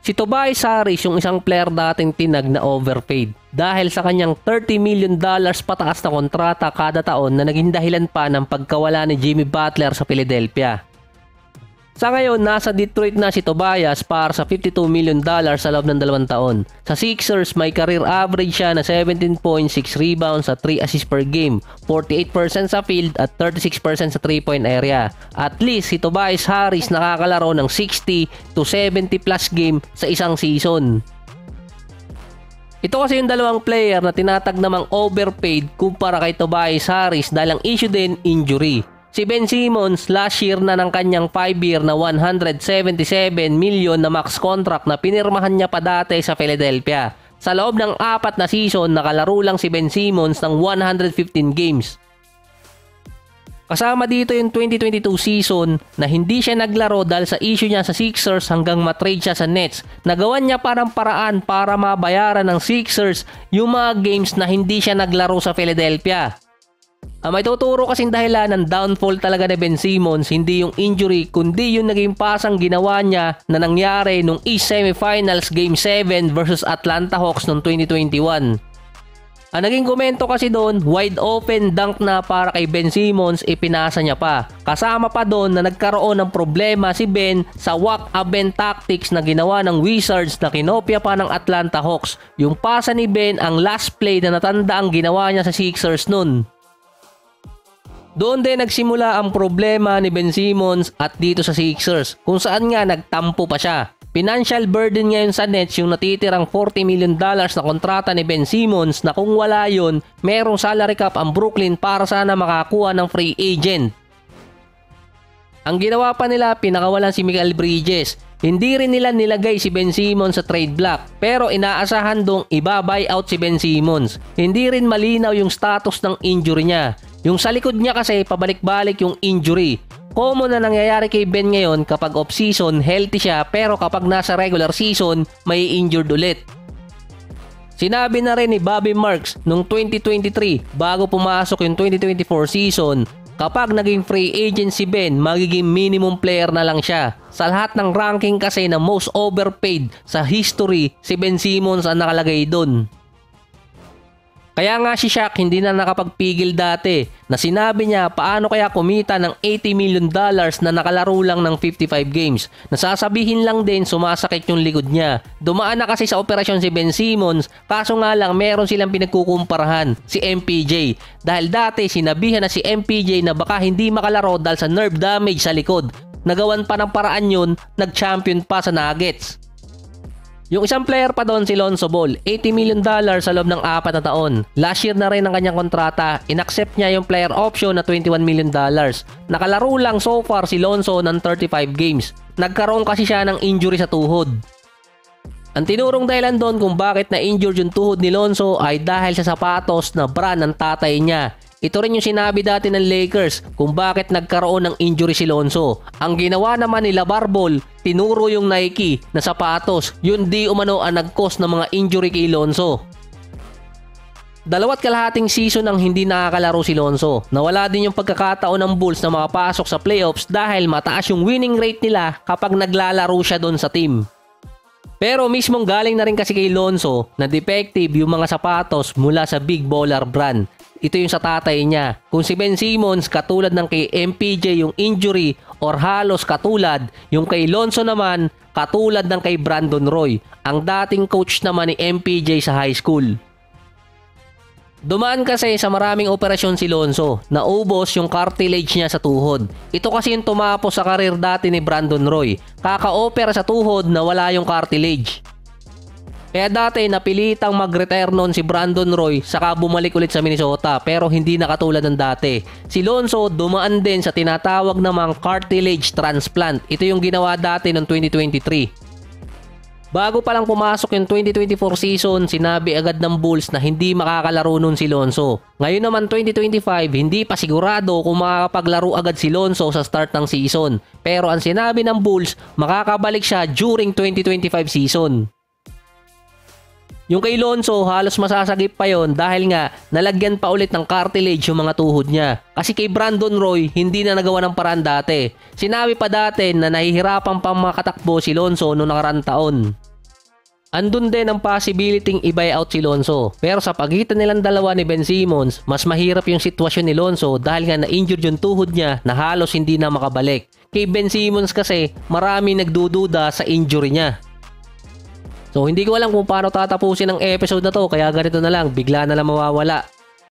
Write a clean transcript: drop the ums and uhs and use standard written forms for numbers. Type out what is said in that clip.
Si Tobias Harris yung isang player dating tinag na overpaid dahil sa kanyang $30 million pataas na kontrata kada taon na naging dahilan pa ng pagkawala ni Jimmy Butler sa Philadelphia. Sa ngayon, nasa Detroit na si Tobias para sa $52 million sa loob ng 2 taon. Sa Sixers, may career average siya na 17.6 rebounds at 3 assists per game, 48% sa field at 36% sa 3-point area. At least si Tobias Harris nakakalaro ng 60 to 70 plus game sa isang season. Ito kasi yung dalawang player na tinatag namang overpaid kumpara kay Tobias Harris dahil ang issue din injury. Si Ben Simmons last year na ng kanyang 5-year na $177 million na max contract na pinirmahan niya pa dati sa Philadelphia. Sa loob ng 4 na season, nakalaro lang si Ben Simmons ng 115 games. Kasama dito yung 2022 season na hindi siya naglaro dahil sa issue niya sa Sixers hanggang matrade siya sa Nets. Nagawan niya parang paraan para mabayaran ng Sixers yung mga games na hindi siya naglaro sa Philadelphia. Ang may tuturo kasing dahilan ng downfall talaga ni Ben Simmons hindi yung injury kundi yung naging pasang ginawa niya na nangyari nung East Semifinals Game 7 versus Atlanta Hawks noong 2021. Ang naging komento kasi doon, wide open dunk na para kay Ben Simmons, ipinasa niya pa. Kasama pa doon na nagkaroon ng problema si Ben sa walk-a-Ben tactics na ginawa ng Wizards na kinopya pa ng Atlanta Hawks. Yung pasa ni Ben ang last play na natanda ang ginawa niya sa Sixers noon. Doon din nagsimula ang problema ni Ben Simmons at dito sa Sixers kung saan nga nagtampo pa siya. Financial burden ngayon sa Nets yung natitirang $40 million na kontrata ni Ben Simmons na kung wala yun, merong salary cap ang Brooklyn para sana makakuha ng free agent. Ang ginawa pa nila, pinakawalan si Mikal Bridges. Hindi rin nila nilagay si Ben Simmons sa trade block pero inaasahan dong iba-buyout si Ben Simmons. Hindi rin malinaw yung status ng injury niya. Yung sa likod niya kasi pabalik-balik yung injury. Common na nangyayari kay Ben ngayon kapag off-season healthy siya pero kapag nasa regular season may injured ulit. Sinabi na rin ni Bobby Marks noong 2023 bago pumasok yung 2024 season, kapag naging free agent si Ben, magiging minimum player na lang siya. Sa lahat ng ranking kasi na most overpaid sa history, si Ben Simmons ang nakalagay doon. Kaya nga si Shaq hindi na nakapagpigil dati na sinabi niya paano kaya kumita ng $80 million na nakalaro lang ng 55 games. Nasasabihin lang din sumasakit yung likod niya. Dumaan na kasi sa operasyon si Ben Simmons kaso nga lang meron silang pinagkukumparahan, si MPJ. Dahil dati sinabihan na si MPJ na baka hindi makalaro dahil sa nerve damage sa likod. Nagawan pa ng paraan yun, nag-champion pa sa Nuggets. Yung isang player pa doon si Lonzo Ball, $80 million sa loob ng 4 na taon. Last year na rin ang kanyang kontrata, inaccept niya yung player option na $21 million. Nakalaro lang so far si Lonzo ng 35 games. Nagkaroon kasi siya ng injury sa tuhod. Ang tinurong dahilan doon kung bakit na-injured yung tuhod ni Lonzo ay dahil sa sapatos na brand ng tatay niya. Ito rin yung sinabi dati ng Lakers kung bakit nagkaroon ng injury si Lonzo. Ang ginawa naman ni LeVar Ball, tinuro yung Nike na sapatos, yun di umano ang nag-cause ng mga injury kay Lonzo. 2.5 season ang hindi nakakalaro si Lonzo. Nawala din yung pagkakataon ng Bulls na makapasok sa playoffs dahil mataas yung winning rate nila kapag naglalaro siya doon sa team. Pero mismong galing na rin kasi kay Lonzo na defective yung mga sapatos mula sa Big Baller brand. Ito yung sa tatay niya. Kung si Ben Simmons katulad ng kay MPJ yung injury or halos katulad, yung kay Lonzo naman katulad ng kay Brandon Roy, ang dating coach naman ni MPJ sa high school. Dumaan kasi sa maraming operasyon si Lonzo, naubos yung cartilage niya sa tuhod. Ito kasi yung tumapos sa karir dati ni Brandon Roy, kaka-opera sa tuhod na wala yung cartilage. Kaya dati napilitang mag-retire noon si Brandon Roy saka bumalik ulit sa Minnesota pero hindi na katulad ng dati. Si Lonzo dumaan din sa tinatawag namang cartilage transplant. Ito yung ginawa dati noong 2023. Bago pa lang pumasok yung 2024 season, sinabi agad ng Bulls na hindi makakalaro nun si Lonzo. Ngayon naman 2025, hindi pa sigurado kung makakapaglaro agad si Lonzo sa start ng season. Pero ang sinabi ng Bulls, makakabalik siya during 2025 season. Yung kay Lonzo, halos masasagip pa yon dahil nga nalagyan pa ulit ng cartilage yung mga tuhod niya. Kasi kay Brandon Roy, hindi na nagawa ng paraan dati. Sinabi pa dati na nahihirapan pang makatakbo si Lonzo noong nakarang taon. Andun din ang possibility i-buyout si Lonzo. Pero sa pagitan nilang dalawa ni Ben Simmons, mas mahirap yung sitwasyon ni Lonzo dahil nga na-injured yung tuhod niya na halos hindi na makabalik. Kay Ben Simmons kasi marami nagdududa sa injury niya. So hindi ko alam kung paano tatapusin ang episode na to, kaya ganito na lang, bigla na lang mawawala.